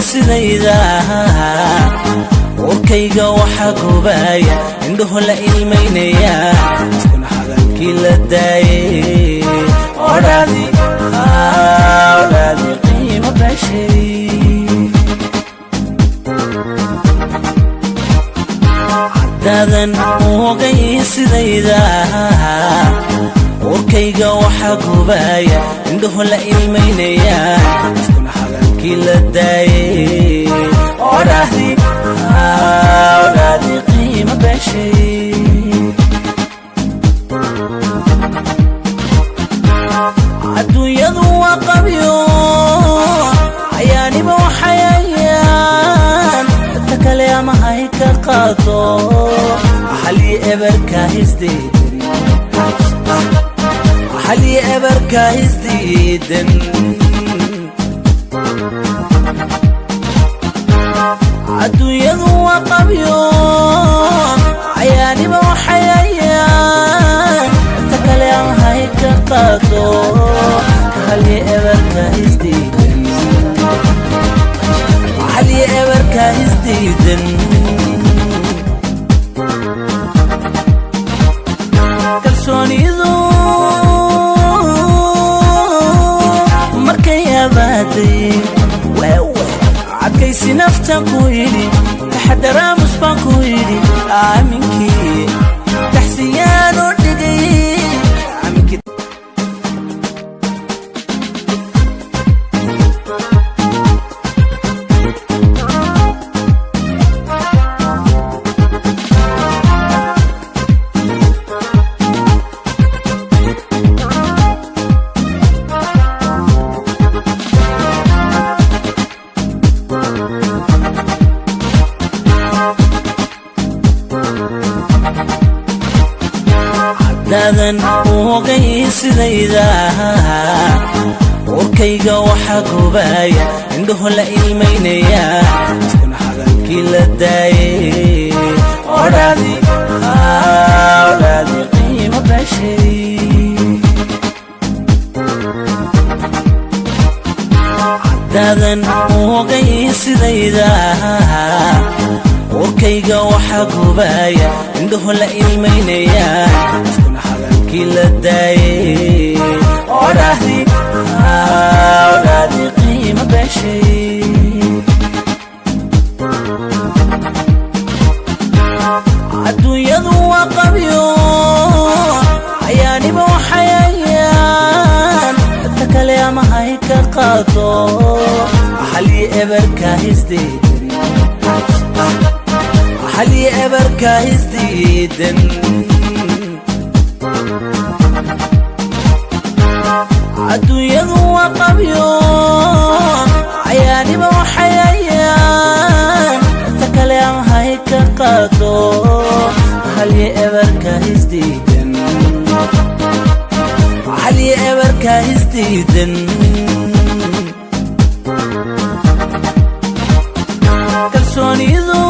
sidayda warkayga waxa gubaya indhuhu la ilmeynaya iskuna hadalkii la daayay odhaadi qiimo bashay dadan ogay sidayda warkayga waxa gubaya indhuhu la ilmeynaya iskuna hadalkii la daayay odhaadi qiimo bashay adduunyadu waa qabyo ayaaniba waxayayaan dadka kale ama hay ka qaado xalli eberka hisdiidan adduunyadu waa qabyo ayaaniba waxayayaan dadka kale ama hay ka qaado xalli eberka hisdiidan kalsoonidu markay abaaday adkaysi naftan ku yidhi taxadaraamus baan ku yidhi aaminkii taxsiyaan u dhigay dadan ogay sidayda warkayga waxa gubaya indhuhu la ilmeynaya iskuna hadalkii la daayay odhaadi qiimo bashay dadan ogay sidayda warkayga waxa gubaya indhuhu la ilmeynaya iskuna hadalkii la daayay odhaadi qiimo bashay adduunyadu waa qabyo ayaaniba waxayayaan dadka kale ama hay ka qaado xalli eberka hisdiidan adduunyadu waa qabyo ayaaniba waxayayaan dadka kale ama hay ka qaado xalli eberka hisdiidan kalsoonidu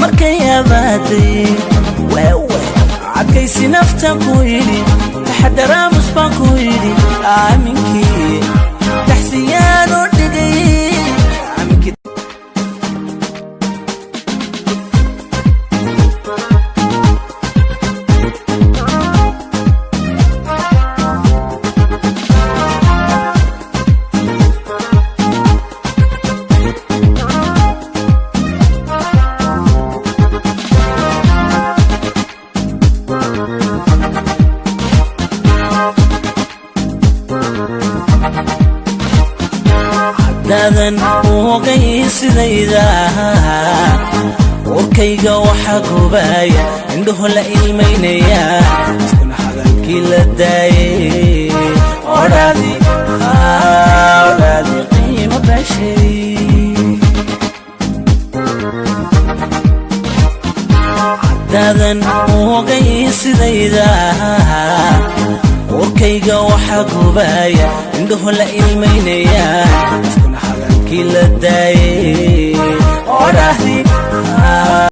markay abaaday adkaysi naftan ku yidhi taxadaraamus baan ku yidhi aaminkii taxsiyaan u dhigay dadan ogay sidayda warkayga waxa gubaya indhuhu la ilmeynaya iskuna hadalkii la daayay odhaadi qiimo bashay dadan ogay sidayda warkayga waxa gubaya indhuhu la ilmeynaya iskuna hadalkii la daayay